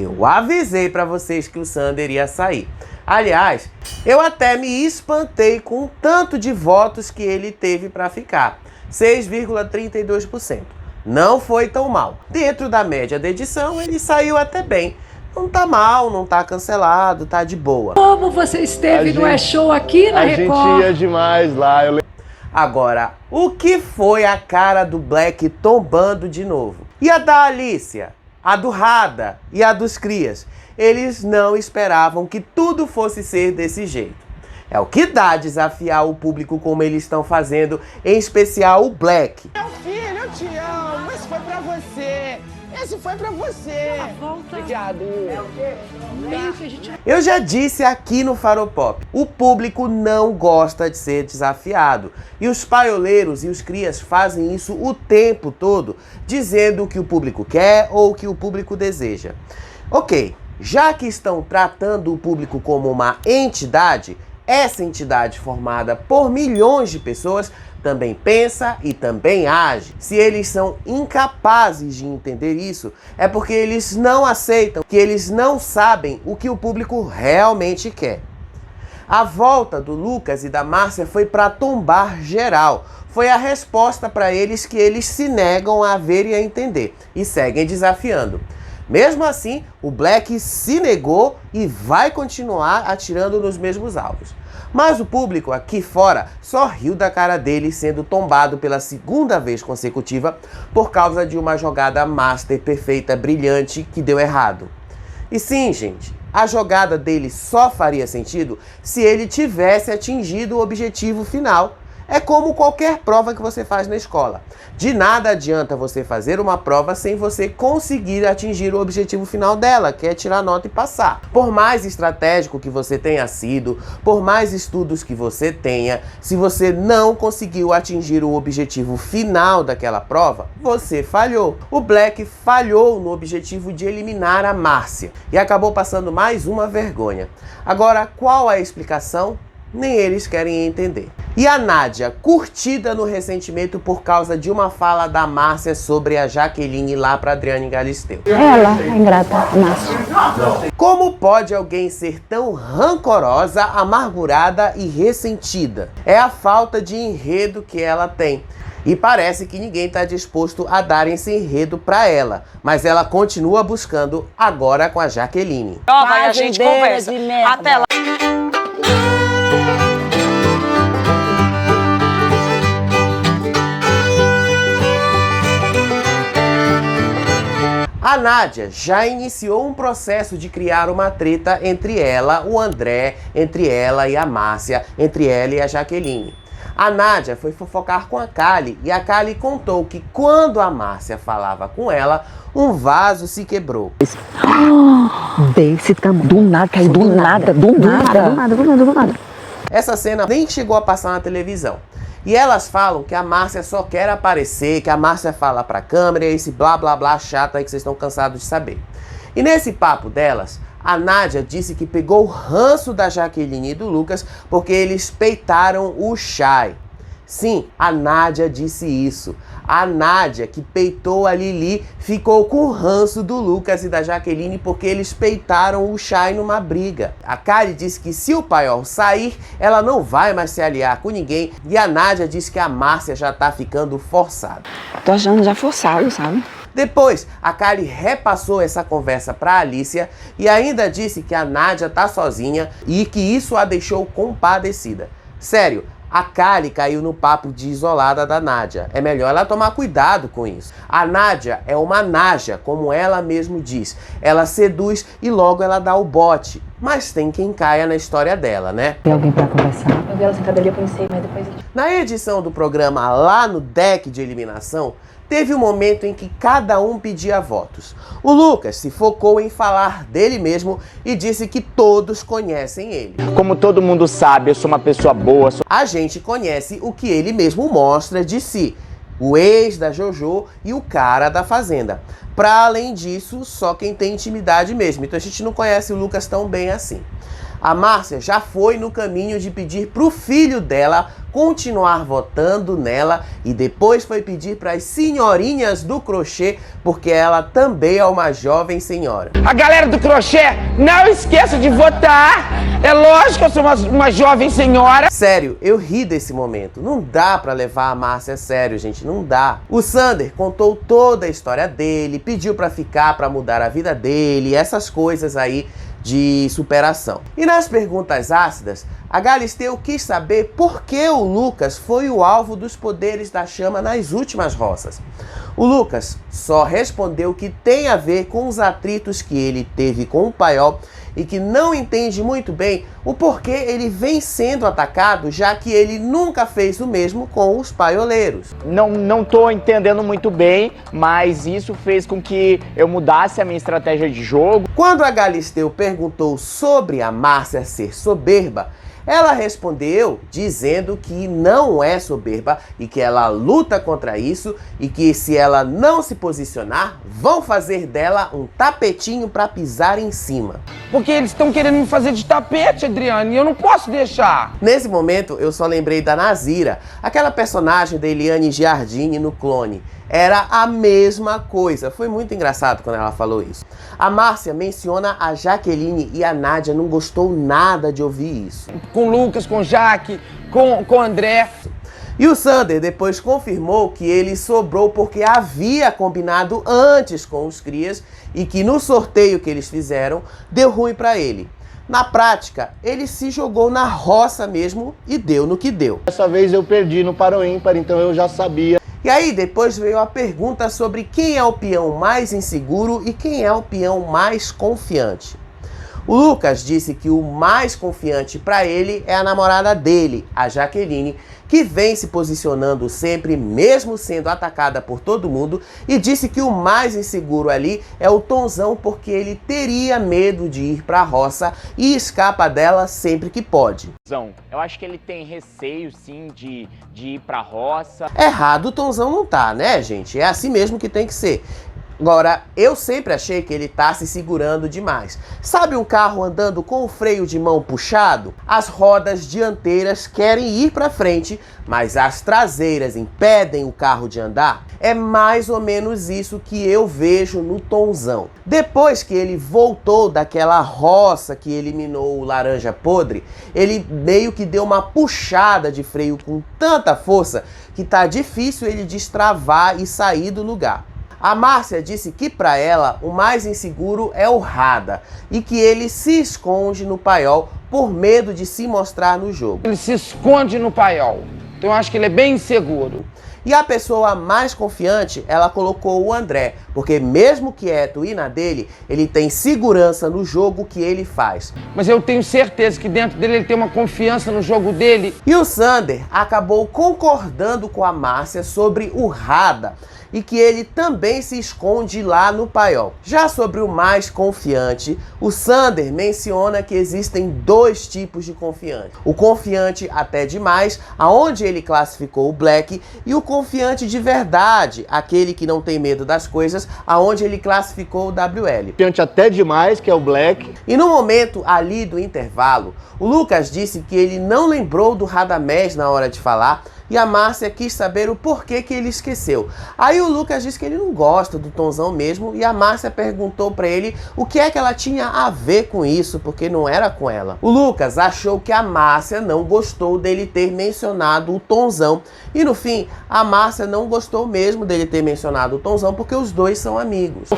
Eu avisei pra vocês que o Sander ia sair. Aliás, eu até me espantei com o tanto de votos que ele teve pra ficar. 6,32%. Não foi tão mal. Dentro da média da edição, ele saiu até bem. Não tá mal, não tá cancelado, tá de boa. Como você esteve no E-Show aqui na Record? A gente ia demais lá. Agora, o que foi a cara do Black tombando de novo? E a da Alicia? A do Rada e a dos Crias? Eles não esperavam que tudo fosse ser desse jeito. É o que dá desafiar o público como eles estão fazendo, em especial o Black. Meu filho, eu te amo. Esse foi pra você. Esse foi pra você. Obrigado. Eu já disse aqui no Faropop, o público não gosta de ser desafiado. E os paioleiros e os crias fazem isso o tempo todo, dizendo o que o público quer ou o que o público deseja. Ok, já que estão tratando o público como uma entidade, essa entidade formada por milhões de pessoas também pensa e também age. Se eles são incapazes de entender isso, é porque eles não aceitam, que eles não sabem o que o público realmente quer. A volta do Lucas e da Márcia foi para tombar geral. Foi a resposta para eles que eles se negam a ver e a entender e seguem desafiando. Mesmo assim, o Black se negou e vai continuar atirando nos mesmos alvos. Mas o público aqui fora só riu da cara dele sendo tombado pela segunda vez consecutiva por causa de uma jogada master perfeita, brilhante, que deu errado. E sim, gente, a jogada dele só faria sentido se ele tivesse atingido o objetivo final. É como qualquer prova que você faz na escola. De nada adianta você fazer uma prova sem você conseguir atingir o objetivo final dela, que é tirar nota e passar. Por mais estratégico que você tenha sido, por mais estudos que você tenha, se você não conseguiu atingir o objetivo final daquela prova, você falhou. O Black falhou no objetivo de eliminar a Márcia e acabou passando mais uma vergonha. Agora, qual a explicação? Nem eles querem entender. E a Nádia, curtida no ressentimento por causa de uma fala da Márcia sobre a Jaqueline lá para Adriane Galisteu. Ela é ingrata, a Márcia. Como pode alguém ser tão rancorosa, amargurada e ressentida? É a falta de enredo que ela tem. E parece que ninguém está disposto a dar esse enredo para ela. Mas ela continua buscando agora com a Jaqueline. Vai, a gente conversa. Até lá. A Nádia já iniciou um processo de criar uma treta entre ela, o André, entre ela e a Márcia, entre ela e a Jaqueline. A Nádia foi fofocar com a Kali e a Kali contou que quando a Márcia falava com ela, um vaso se quebrou. Desse tamanho. Do nada, caiu do nada. Essa cena nem chegou a passar na televisão. E elas falam que a Márcia só quer aparecer, que a Márcia fala pra câmera, esse blá blá blá chato aí que vocês estão cansados de saber. E nesse papo delas, a Nádia disse que pegou o ranço da Jaqueline e do Lucas porque eles peitaram o Chay. Sim, a Nádia disse isso. A Nádia, que peitou a Lili, ficou com o ranço do Lucas e da Jaqueline porque eles peitaram o Chay numa briga. A Kali disse que se o Paiol sair, ela não vai mais se aliar com ninguém. E a Nádia disse que a Márcia já tá ficando forçada. Tô achando já forçado, sabe? Depois, a Kali repassou essa conversa para Alicia e ainda disse que a Nádia tá sozinha e que isso a deixou compadecida. Sério, a Kali caiu no papo de isolada da Nádia. É melhor ela tomar cuidado com isso. A Nádia é uma naja, como ela mesmo diz. Ela seduz e logo ela dá o bote. Mas tem quem caia na história dela, né? Tem alguém pra conversar? Eu vi ela sentada ali, eu pensei, mas depois... Na edição do programa lá no deck de eliminação, teve um momento em que cada um pedia votos. O Lucas se focou em falar dele mesmo e disse que todos conhecem ele. Como todo mundo sabe, eu sou uma pessoa boa. A gente conhece o que ele mesmo mostra de si. O ex da Jojo e o cara da Fazenda. Pra além disso, só quem tem intimidade mesmo. Então a gente não conhece o Lucas tão bem assim. A Márcia já foi no caminho de pedir pro filho dela continuar votando nela e depois foi pedir para as senhorinhas do crochê, porque ela também é uma jovem senhora. A galera do crochê, não esqueça de votar! É lógico que eu sou uma jovem senhora. Sério, eu ri desse momento. Não dá pra levar a Márcia a sério, gente, não dá. O Sander contou toda a história dele, pediu pra ficar, pra mudar a vida dele, essas coisas aí de superação. E nas perguntas ácidas, a Galisteu quis saber por que o Lucas foi o alvo dos poderes da chama nas últimas roças. O Lucas só respondeu que tem a ver com os atritos que ele teve com o Paiol e que não entende muito bem o porquê ele vem sendo atacado, já que ele nunca fez o mesmo com os paioleiros. Não tô entendendo muito bem, mas isso fez com que eu mudasse a minha estratégia de jogo. Quando a Galisteu perguntou sobre a Márcia ser soberba, ela respondeu dizendo que não é soberba e que ela luta contra isso e que se ela não se posicionar, vão fazer dela um tapetinho para pisar em cima. Porque eles estão querendo me fazer de tapete, Adriane, e eu não posso deixar. Nesse momento, eu só lembrei da Nazira, aquela personagem da Eliane Giardini no Clone. Era a mesma coisa. Foi muito engraçado quando ela falou isso. A Márcia menciona a Jaqueline e a Nádia não gostou nada de ouvir isso. Com o Lucas, com o Jaque, com o André. E o Sander depois confirmou que ele sobrou porque havia combinado antes com os crias e que no sorteio que eles fizeram deu ruim para ele. Na prática, ele se jogou na roça mesmo e deu no que deu. Dessa vez eu perdi no Para o Ímpar, então eu já sabia. E aí depois veio a pergunta sobre quem é o peão mais inseguro e quem é o peão mais confiante. O Lucas disse que o mais confiante para ele é a namorada dele, a Jaqueline, que vem se posicionando sempre, mesmo sendo atacada por todo mundo, e disse que o mais inseguro ali é o Tonzão, porque ele teria medo de ir para a roça e escapa dela sempre que pode. Eu acho que ele tem receio, sim, de ir pra roça. Errado o Tonzão não tá, né, gente? É assim mesmo que tem que ser. Agora, eu sempre achei que ele tá se segurando demais. Sabe um carro andando com o freio de mão puxado? As rodas dianteiras querem ir para frente, mas as traseiras impedem o carro de andar? É mais ou menos isso que eu vejo no Tonzão. Depois que ele voltou daquela roça que eliminou o Laranja Podre, ele meio que deu uma puxada de freio com tanta força que tá difícil ele destravar e sair do lugar. A Márcia disse que para ela o mais inseguro é o Rada e que ele se esconde no Paiol por medo de se mostrar no jogo. Ele se esconde no Paiol, então eu acho que ele é bem inseguro. E a pessoa mais confiante, ela colocou o André, porque mesmo quieto e na dele, ele tem segurança no jogo que ele faz. Mas eu tenho certeza que dentro dele ele tem uma confiança no jogo dele. E o Sander acabou concordando com a Márcia sobre o Rada e que ele também se esconde lá no Paiol. Já sobre o mais confiante, o Sander menciona que existem dois tipos de confiante. O confiante até demais, aonde ele classificou o Black, e o confiante de verdade, aquele que não tem medo das coisas, aonde ele classificou o WL. Confiante até demais, que é o Black. E no momento ali do intervalo, o Lucas disse que ele não lembrou do Radamés na hora de falar, e a Márcia quis saber o porquê que ele esqueceu. Aí o Lucas disse que ele não gosta do Tonzão mesmo, e a Márcia perguntou pra ele o que é que ela tinha a ver com isso, porque não era com ela. O Lucas achou que a Márcia não gostou dele ter mencionado o Tonzão, e no fim, a Márcia não gostou mesmo dele ter mencionado o Tonzão, porque os dois são amigos. O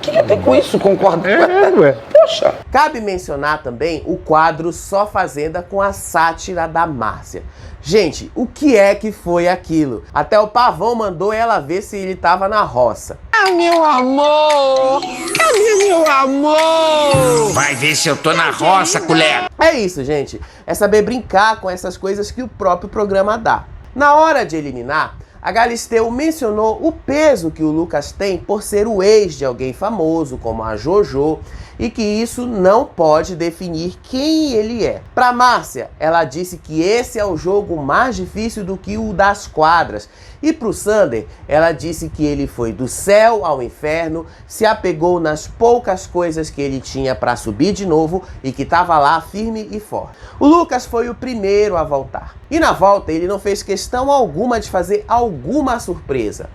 que tem com isso? Concorda? Ué. Poxa. Cabe mencionar também o quadro Só Fazenda com a sátira da Márcia. Gente, o que é que foi aquilo? Até o Pavão mandou ela ver se ele tava na roça. Ah, meu amor! Cadê meu amor? Vai ver se eu tô na roça, colega. É isso, gente. É saber brincar com essas coisas que o próprio programa dá. Na hora de eliminar, a Galisteu mencionou o peso que o Lucas tem por ser o ex de alguém famoso, como a Jojo, e que isso não pode definir quem ele é. Para Márcia, ela disse que esse é o jogo mais difícil do que o das quadras, E pro Sander, ela disse que ele foi do céu ao inferno, se apegou nas poucas coisas que ele tinha para subir de novo e que estava lá firme e forte. O Lucas foi o primeiro a voltar. E na volta ele não fez questão alguma de fazer alguma surpresa.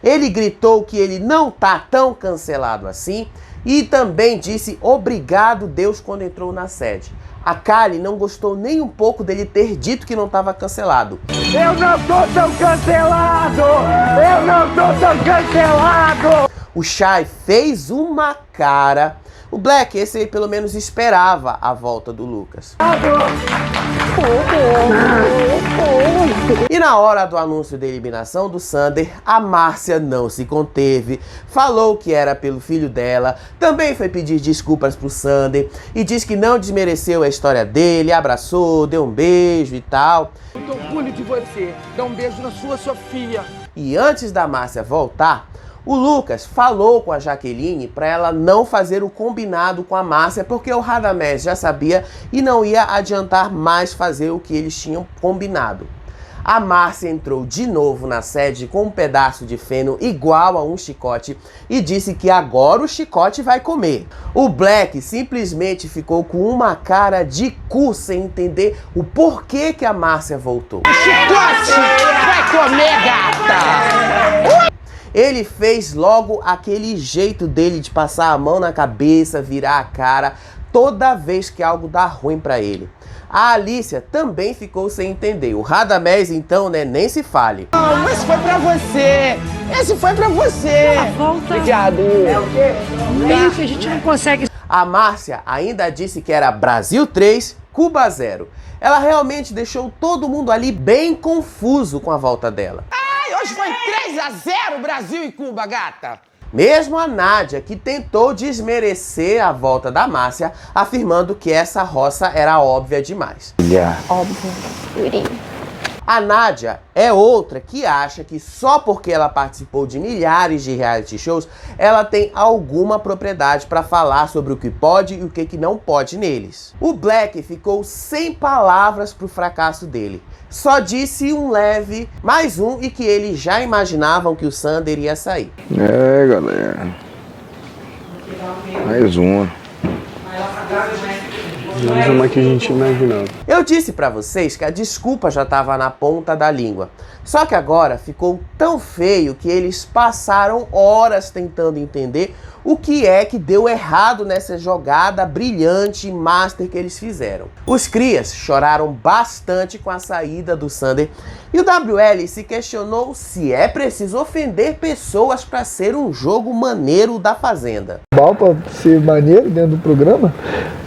Ele gritou que ele não tá tão cancelado assim e também disse obrigado Deus quando entrou na sede. A Kali não gostou nem um pouco dele ter dito que não estava cancelado. Eu não tô tão cancelado! Eu não tô tão cancelado! O Chay fez uma cara. O Black, esse aí pelo menos esperava a volta do Lucas. E na hora do anúncio da eliminação do Sander, a Márcia não se conteve, falou que era pelo filho dela, também foi pedir desculpas pro Sander e disse que não desmereceu a história dele, abraçou, deu um beijo e tal. Eu tô orgulho de você, dá um beijo na sua Sofia. E antes da Márcia voltar, o Lucas falou com a Jaqueline para ela não fazer o combinado com a Márcia, porque o Radamés já sabia e não ia adiantar mais fazer o que eles tinham combinado. A Márcia entrou de novo na sede com um pedaço de feno igual a um chicote e disse que agora o chicote vai comer. O Black simplesmente ficou com uma cara de cu sem entender o porquê que a Márcia voltou. Chicote vai comer, gata! Ele fez logo aquele jeito dele de passar a mão na cabeça, virar a cara, toda vez que algo dá ruim pra ele. A Alicia também ficou sem entender. O Radamés, então, né, nem se fale. Não, esse foi pra você! Esse foi pra você! Obrigado! Meio que a gente não consegue. A Márcia ainda disse que era Brasil 3, Cuba 0. Ela realmente deixou todo mundo ali bem confuso com a volta dela. Ai, hoje foi 3-0 Brasil e Cuba, gata! Mesmo a Nádia, que tentou desmerecer a volta da Márcia, afirmando que essa roça era óbvia demais. Óbvio. Yuri. A Nádia é outra que acha que só porque ela participou de milhares de reality shows, ela tem alguma propriedade para falar sobre o que pode e o que não pode neles. O Black ficou sem palavras pro fracasso dele. Só disse um leve, mais um, e que eles já imaginavam que o Sander ia sair. É, galera. Mais uma. Mais uma que a gente imaginava. Eu disse pra vocês que a desculpa já estava na ponta da língua. Só que agora ficou tão feio que eles passaram horas tentando entender o que é que deu errado nessa jogada brilhante master que eles fizeram. Os crias choraram bastante com a saída do Sander e o WL se questionou se é preciso ofender pessoas para ser um jogo maneiro da Fazenda. Bal pra ser maneiro dentro do programa?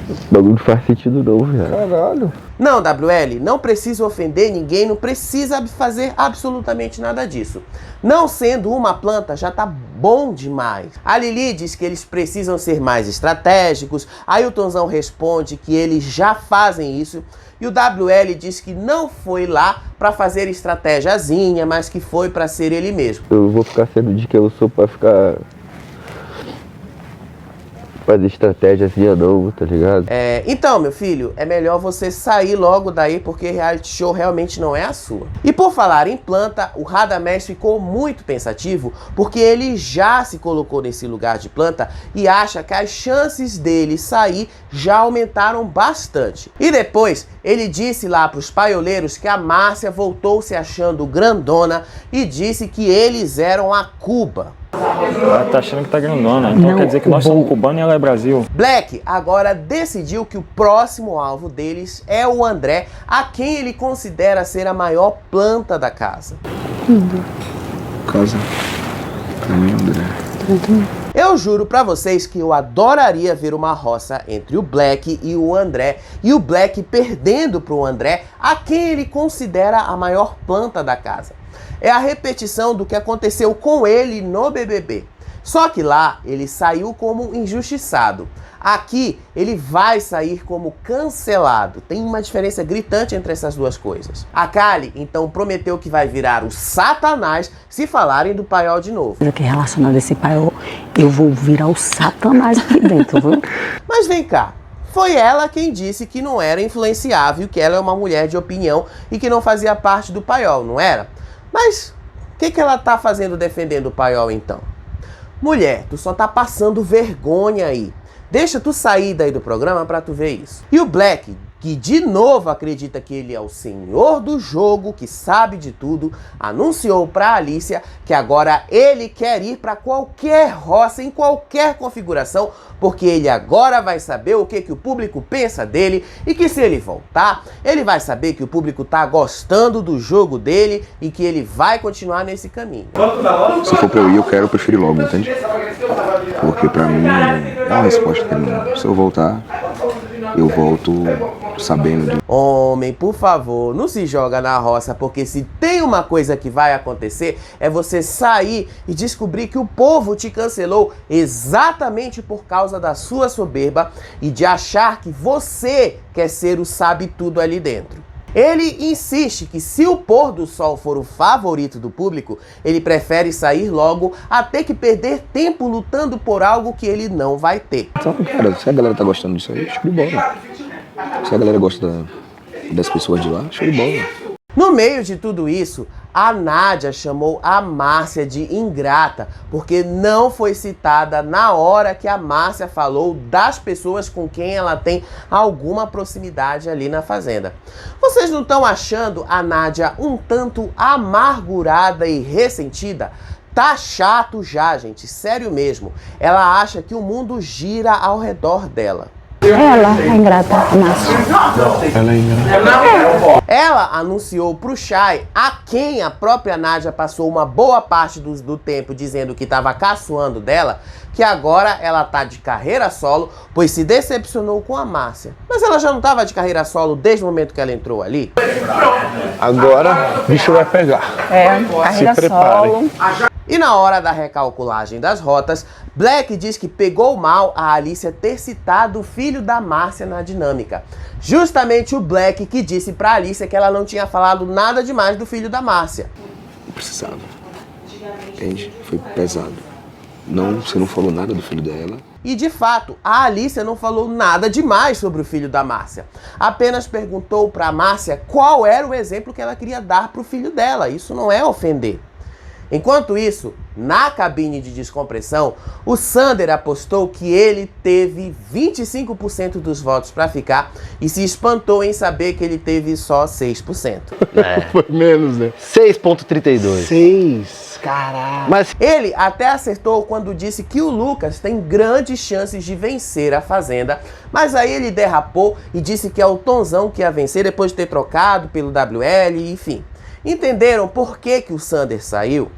O bagulho não faz sentido não, velho. Caralho. Não, WL, não precisa ofender ninguém, não precisa fazer absolutamente nada disso. Não sendo uma planta já tá bom demais. A Lili diz que eles precisam ser mais estratégicos, aí o Tonzão responde que eles já fazem isso, e o WL diz que não foi lá pra fazer estratégiazinha, mas que foi pra ser ele mesmo. Eu vou ficar sendo de que eu sou pra ficar... fazer estratégia assim de novo, tá ligado? Então, meu filho, é melhor você sair logo daí, porque reality show realmente não é a sua. E por falar em planta, o Radamés ficou muito pensativo, porque ele já se colocou nesse lugar de planta e acha que as chances dele sair já aumentaram bastante. E depois, ele disse lá pros paioleiros que a Márcia voltou se achando grandona e disse que eles eram a Cuba. Ela tá achando que tá grandona, então Não, quer dizer que nós somos cubanos e ela é Brasil. Black agora decidiu que o próximo alvo deles é o André, a quem ele considera ser a maior planta da casa. Casa. André. Eu juro pra vocês que eu adoraria ver uma roça entre o Black e o André, e o Black perdendo pro André, a quem ele considera a maior planta da casa. É a repetição do que aconteceu com ele no BBB. Só que lá ele saiu como injustiçado. Aqui ele vai sair como cancelado. Tem uma diferença gritante entre essas duas coisas. A Kali então prometeu que vai virar o Satanás se falarem do paiol de novo. Que relacionado a esse paiol, eu vou virar o Satanás aqui dentro, viu? Mas vem cá. Foi ela quem disse que não era influenciável, que ela é uma mulher de opinião e que não fazia parte do paiol, não era? Mas que ela tá fazendo defendendo o paiol então? Mulher, tu só tá passando vergonha aí. Deixa tu sair daí do programa pra tu ver isso. E o Black, que de novo acredita que ele é o senhor do jogo, que sabe de tudo, anunciou pra Alicia que agora ele quer ir pra qualquer roça, em qualquer configuração, porque ele agora vai saber o que o público pensa dele e que se ele voltar, ele vai saber que o público tá gostando do jogo dele e que ele vai continuar nesse caminho. Se for pra eu ir, eu prefiro ir logo, entende? Porque pra mim é uma resposta que não. Se eu voltar, eu volto sabendo de... Homem, por favor, não se joga na roça, porque se tem uma coisa que vai acontecer, é você sair e descobrir que o povo te cancelou exatamente por causa da sua soberba e de achar que você quer ser o sabe-tudo ali dentro. Ele insiste que se o pôr do sol for o favorito do público, ele prefere sair logo a ter que perder tempo lutando por algo que ele não vai ter. Então, cara, se a galera tá gostando disso aí, show de bola. Se a galera gosta das pessoas de lá, show de bola. No meio de tudo isso, a Nádia chamou a Márcia de ingrata, porque não foi citada na hora que a Márcia falou das pessoas com quem ela tem alguma proximidade ali na fazenda. Vocês não estão achando a Nádia um tanto amargurada e ressentida? Tá chato já, gente, sério mesmo. Ela acha que o mundo gira ao redor dela. Ela é ingrata, Márcia. Ela é ingrata. Ela anunciou pro Chay, a quem a própria Nádia passou uma boa parte do tempo dizendo que estava caçoando dela, que agora ela tá de carreira solo, pois se decepcionou com a Márcia. Mas ela já não estava de carreira solo desde o momento que ela entrou ali? Agora, o bicho vai pegar. Carreira solo. E na hora da recalculagem das rotas, Black diz que pegou mal a Alicia ter citado o filho da Márcia na dinâmica. Justamente o Black que disse pra Alicia que ela não tinha falado nada demais do filho da Márcia. Não precisava. Entende? Foi pesado. Não, você não falou nada do filho dela. E de fato, a Alicia não falou nada demais sobre o filho da Márcia. Apenas perguntou pra Márcia qual era o exemplo que ela queria dar pro filho dela. Isso não é ofender. Enquanto isso, na cabine de descompressão, o Sander apostou que ele teve 25% dos votos para ficar e se espantou em saber que ele teve só 6%. Foi menos, né? 6,32. 6, caralho. Mas Ele até acertou quando disse que o Lucas tem grandes chances de vencer a Fazenda, mas aí ele derrapou e disse que é o Tonzão que ia vencer depois de ter trocado pelo WL, enfim. Entenderam por que o Sander saiu?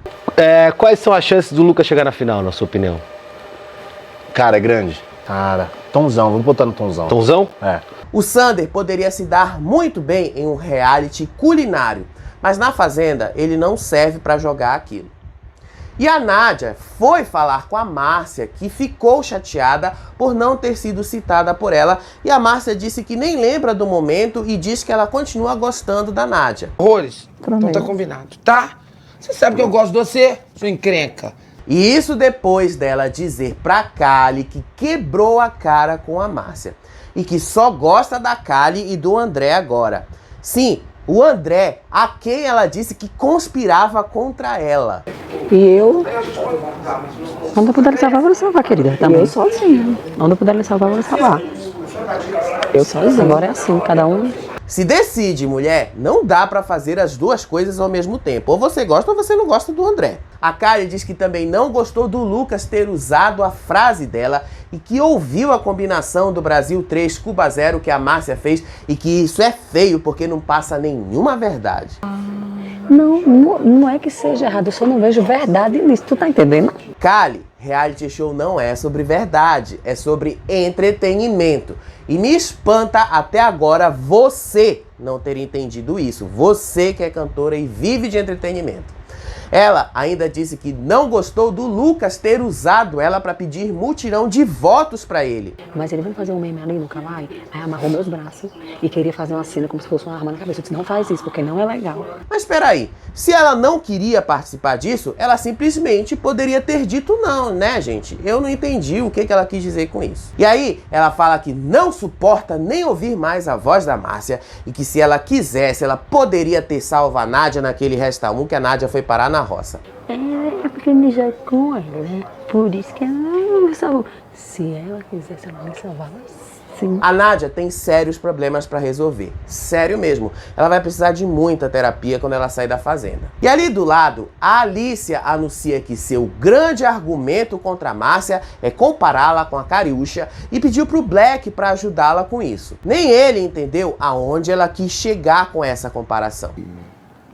quais são as chances do Lucas chegar na final, na sua opinião? Cara, é grande. Cara, Tonzão, vamos botar no Tonzão. Tonzão? É. O Sander poderia se dar muito bem em um reality culinário, mas na Fazenda ele não serve para jogar aquilo. E a Nádia foi falar com a Márcia, que ficou chateada por não ter sido citada por ela, e a Márcia disse que nem lembra do momento e diz que ela continua gostando da Nádia. Horrores. Então tá combinado, tá? Você sabe que eu gosto de você, sua encrenca. E isso depois dela dizer pra Kali que quebrou a cara com a Márcia e que só gosta da Kali e do André agora. Sim, o André, a quem ela disse que conspirava contra ela. E eu... Onde eu puder lhe salvar, eu vou lhe salvar, querida. Também. Eu sozinha. Onde eu puder lhe salvar, eu vou lhe salvar. Eu sozinha. Agora é assim, cada um... Se decide, mulher, não dá pra fazer as duas coisas ao mesmo tempo. Ou você gosta ou você não gosta do André. A Kali diz que também não gostou do Lucas ter usado a frase dela e que ouviu a combinação do Brasil 3 Cuba 0 que a Márcia fez e que isso é feio porque não passa nenhuma verdade. Não é que seja errado, eu só não vejo verdade nisso, tu tá entendendo? Kali, reality show não é sobre verdade, é sobre entretenimento. E me espanta até agora você não ter entendido isso. Você que é cantora e vive de entretenimento. Ela ainda disse que não gostou do Lucas ter usado ela para pedir mutirão de votos para ele. Mas ele veio fazer um meme ali no Kawaii, aí amarrou meus braços e queria fazer uma cena como se fosse uma arma na cabeça. Eu disse, não faz isso, porque não é legal. Mas peraí, se ela não queria participar disso, ela simplesmente poderia ter dito não, né, gente? Eu não entendi o que ela quis dizer com isso. E aí, ela fala que não suporta nem ouvir mais a voz da Márcia e que se ela quisesse, ela poderia ter salvo a Nádia naquele Resta 1 que a Nádia foi parar na na roça. É porque ele já é com ela, né? Por isso que ela não me salvou. Se ela quisesse, ela me salvava sim. A Nádia tem sérios problemas para resolver. Sério mesmo. Ela vai precisar de muita terapia quando ela sair da fazenda. E ali do lado, a Alicia anuncia que seu grande argumento contra a Márcia é compará-la com a Cariúcha e pediu pro Black para ajudá-la com isso. Nem ele entendeu aonde ela quis chegar com essa comparação.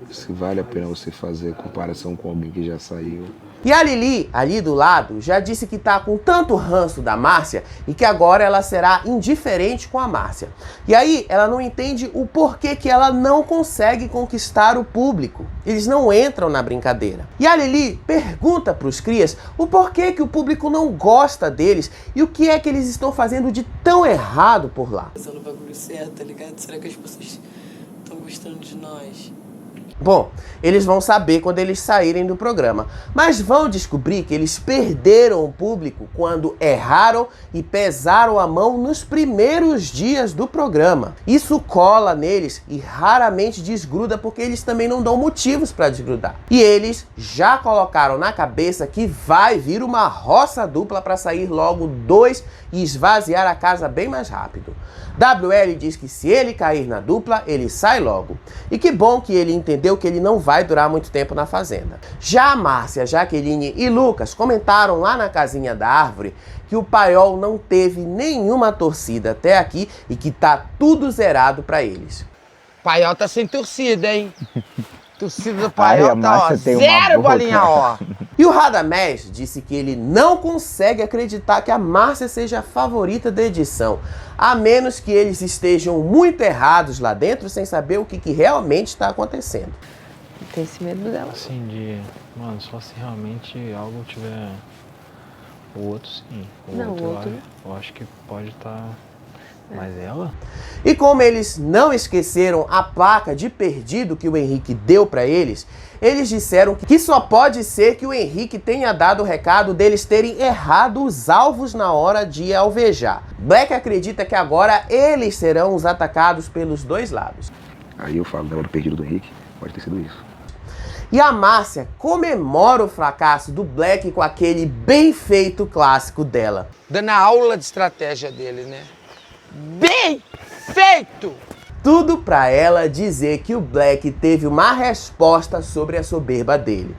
Se vale a pena você fazer comparação com alguém que já saiu. E a Lili, ali do lado, já disse que tá com tanto ranço da Márcia e que agora ela será indiferente com a Márcia. E aí ela não entende o porquê que ela não consegue conquistar o público. Eles não entram na brincadeira. E a Lili pergunta pros crias o porquê que o público não gosta deles e o que é que eles estão fazendo de tão errado por lá. Pensando no bagulho certo, tá ligado? Será que as pessoas estão gostando de nós? Bom, eles vão saber quando eles saírem do programa, mas vão descobrir que eles perderam o público quando erraram e pesaram a mão nos primeiros dias do programa. Isso cola neles e raramente desgruda porque eles também não dão motivos para desgrudar. E eles já colocaram na cabeça que vai vir uma roça dupla para sair logo 2 e esvaziar a casa bem mais rápido. WL diz que se ele cair na dupla, ele sai logo. E que bom que ele entendeu que ele não vai durar muito tempo na fazenda. Já a Márcia, Jaqueline e Lucas comentaram lá na casinha da árvore que o Paiol não teve nenhuma torcida até aqui e que tá tudo zerado pra eles. Paiol tá sem torcida, hein? Torcida do Paiol Ai, tá, ó, 0 bolinha, ó. E o Radamés disse que ele não consegue acreditar que a Márcia seja a favorita da edição, a menos que eles estejam muito errados lá dentro sem saber o que realmente está acontecendo. Tem esse medo dela. Assim, mano, só se realmente algo tiver... O outro sim. O outro... Eu acho que pode estar... Mas ela? E como eles não esqueceram a placa de perdido que o Henrique deu para eles, eles disseram que só pode ser que o Henrique tenha dado o recado deles terem errado os alvos na hora de alvejar. Black acredita que agora eles serão os atacados pelos dois lados. Aí eu falo, do perdido do Henrique, pode ter sido isso. E a Márcia comemora o fracasso do Black com aquele bem feito clássico dela. Dando a aula de estratégia dele, né? Bem feito! Tudo pra ela dizer que o Black teve uma resposta sobre a soberba dele.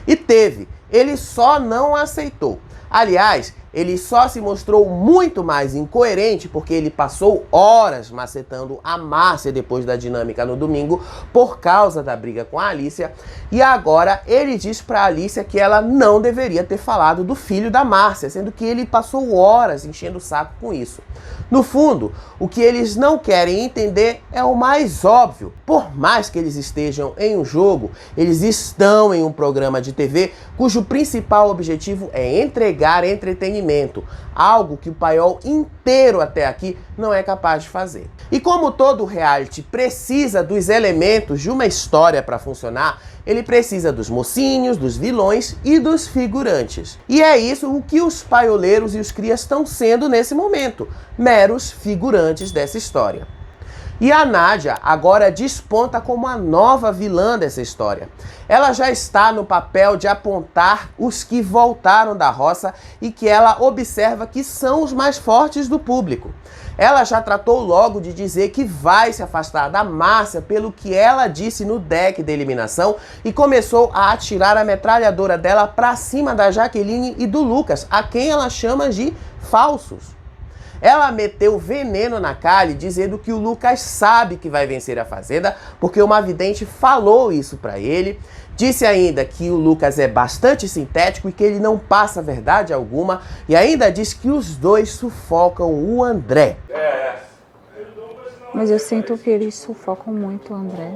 E teve, ele só não aceitou. Aliás, ele só se mostrou muito mais incoerente porque ele passou horas macetando a Márcia depois da dinâmica no domingo por causa da briga com a Alicia. E agora ele diz pra Alicia que ela não deveria ter falado do filho da Márcia, sendo que ele passou horas enchendo o saco com isso. No fundo, o que eles não querem entender é o mais óbvio. Por mais que eles estejam em um jogo, eles estão em um programa de TV cujo principal objetivo é entregar entretenimento, algo que o Paiol inteiro até aqui não é capaz de fazer. E como todo reality precisa dos elementos de uma história para funcionar, ele precisa dos mocinhos, dos vilões e dos figurantes. E é isso o que os paioleiros e os crias estão sendo nesse momento, meros figurantes dessa história. E a Nádia agora desponta como a nova vilã dessa história. Ela já está no papel de apontar os que voltaram da roça e que ela observa que são os mais fortes do público. Ela já tratou logo de dizer que vai se afastar da Márcia pelo que ela disse no deck da eliminação e começou a atirar a metralhadora dela para cima da Jaqueline e do Lucas, a quem ela chama de falsos. Ela meteu veneno na Kali dizendo que o Lucas sabe que vai vencer a fazenda porque uma vidente falou isso pra ele. Disse ainda que o Lucas é bastante sintético e que ele não passa verdade alguma. E ainda diz que os dois sufocam o André. Mas eu sinto que eles sufocam muito o André.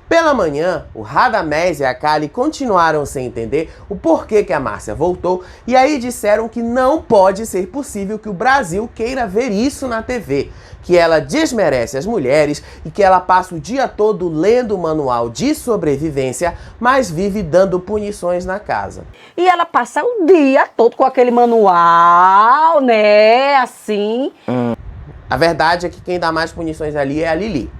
Pela manhã, o Radamés e a Kali continuaram sem entender o porquê que a Márcia voltou e aí disseram que não pode ser possível que o Brasil queira ver isso na TV, que ela desmerece as mulheres e que ela passa o dia todo lendo o manual de sobrevivência, mas vive dando punições na casa. E ela passa o dia todo com aquele manual, né, assim. A verdade é que quem dá mais punições ali é a Lili.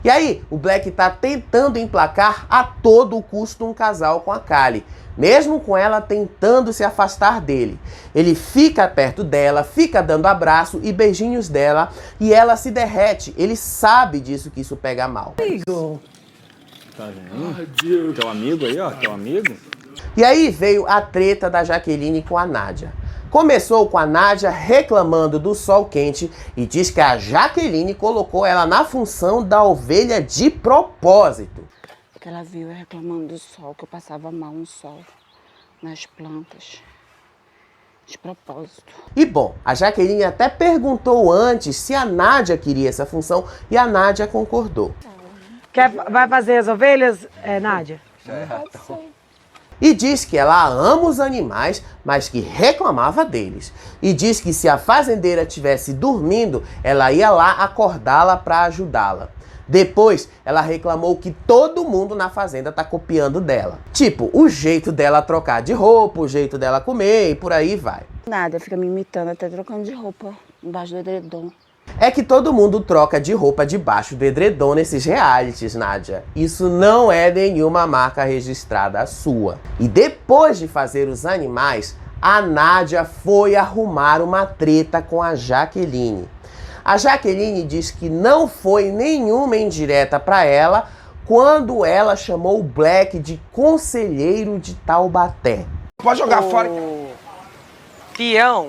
E aí, o Black tá tentando emplacar a todo custo um casal com a Kali, mesmo com ela tentando se afastar dele. Ele fica perto dela, fica dando abraço e beijinhos dela, e ela se derrete. Ele sabe disso, que isso pega mal. Amigo. Tá vendo? Teu amigo aí, ó, teu amigo. E aí veio a treta da Jaqueline com a Nádia. Começou com a Nádia reclamando do sol quente e diz que a Jaqueline colocou ela na função da ovelha de propósito. Porque ela viu eu reclamando do sol, que eu passava mal no sol, nas plantas, de propósito. E bom, a Jaqueline até perguntou antes se a Nádia queria essa função e a Nádia concordou. Vai fazer as ovelhas, Nádia? E diz que ela ama os animais, mas que reclamava deles. E diz que se a fazendeira estivesse dormindo, ela ia lá acordá-la para ajudá-la. Depois, ela reclamou que todo mundo na fazenda tá copiando dela. Tipo, o jeito dela trocar de roupa, o jeito dela comer e por aí vai. Nada, fica me imitando, até trocando de roupa embaixo do edredom. É que todo mundo troca de roupa debaixo do edredom nesses realities, Nádia. Isso não é nenhuma marca registrada sua. E depois de fazer os animais, a Nádia foi arrumar uma treta com a Jaqueline. A Jaqueline diz que não foi nenhuma indireta para ela quando ela chamou o Black de conselheiro de Taubaté. Pode jogar fora. Peão,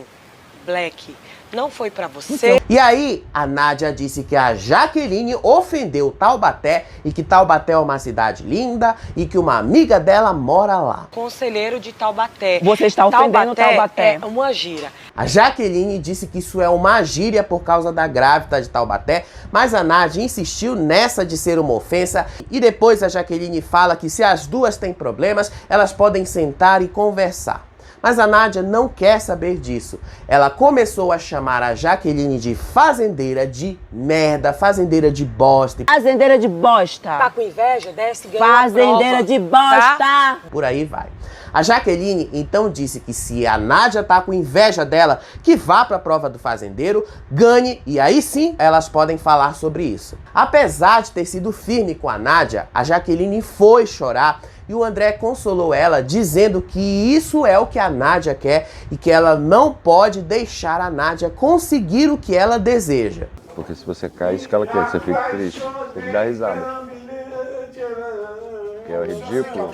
Black, não foi pra você? E aí, a Nádia disse que a Jaqueline ofendeu Taubaté e que Taubaté é uma cidade linda e que uma amiga dela mora lá. Conselheiro de Taubaté. Você está ofendendo Taubaté. É uma gira. A Jaqueline disse que isso é uma gíria por causa da grávida de Taubaté, mas a Nádia insistiu nessa de ser uma ofensa e depois a Jaqueline fala que se as duas têm problemas, elas podem sentar e conversar. Mas a Nádia não quer saber disso. Ela começou a chamar a Jaqueline de fazendeira de merda, fazendeira de bosta. Fazendeira de bosta. Tá com inveja? Desce, ganha Fazendeira de bosta. Tá? Por aí vai. A Jaqueline então disse que se a Nádia tá com inveja dela, que vá para a prova do fazendeiro, ganhe e aí sim elas podem falar sobre isso. Apesar de ter sido firme com a Nádia, a Jaqueline foi chorar e o André consolou ela dizendo que isso é o que a Nádia quer e que ela não pode deixar a Nádia conseguir o que ela deseja. Porque se você cai, isso que ela quer, você fica triste, tem que dar risada. Que é ridículo.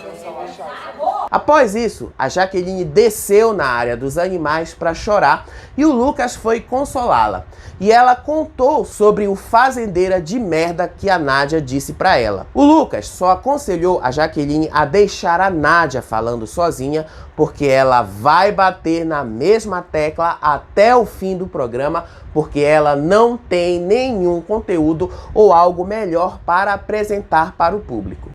Após isso, a Jaqueline desceu na área dos animais para chorar e o Lucas foi consolá-la. E ela contou sobre o fazendeira de merda que a Nádia disse para ela. O Lucas só aconselhou a Jaqueline a deixar a Nádia falando sozinha, porque ela vai bater na mesma tecla até o fim do programa, porque ela não tem nenhum conteúdo ou algo melhor para apresentar para o público.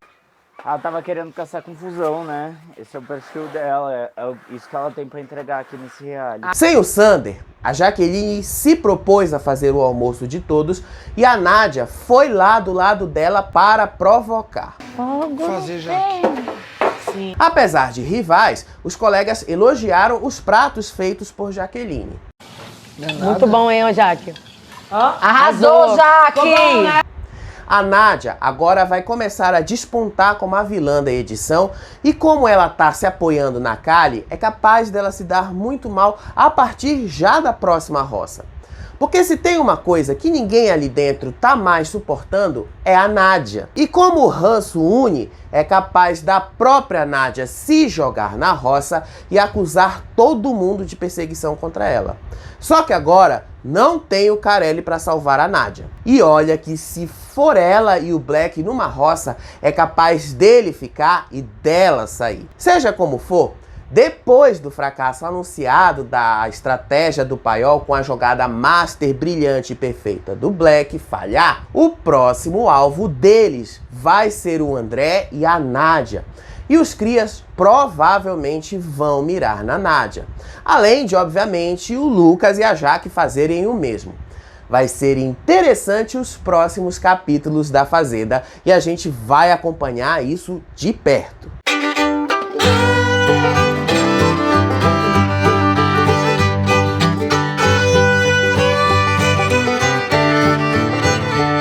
Ela tava querendo caçar confusão, né? Esse é o perfil dela, é isso que ela tem pra entregar aqui nesse reality. Sem o Sander, a Jaqueline se propôs a fazer o almoço de todos e a Nádia foi lá do lado dela para provocar. Fazer já. Sim. Apesar de rivais, os colegas elogiaram os pratos feitos por Jaqueline. Muito bom, hein, ô Jaque? Arrasou, Jaque! A Nádia agora vai começar a despontar como a vilã da edição e como ela tá se apoiando na Kali, é capaz dela se dar muito mal a partir já da próxima roça. Porque se tem uma coisa que ninguém ali dentro tá mais suportando, é a Nádia. E como o ranço une, é capaz da própria Nádia se jogar na roça e acusar todo mundo de perseguição contra ela. Só que agora não tem o Carelli para salvar a Nádia. E olha que se for ela e o Black numa roça, é capaz dele ficar e dela sair. Seja como for, depois do fracasso anunciado da estratégia do Paiol com a jogada master brilhante e perfeita do Black falhar, o próximo alvo deles vai ser o André e a Nádia. E os crias provavelmente vão mirar na Nádia. Além de, obviamente, o Lucas e a Jaque fazerem o mesmo. Vai ser interessante os próximos capítulos da Fazenda e a gente vai acompanhar isso de perto.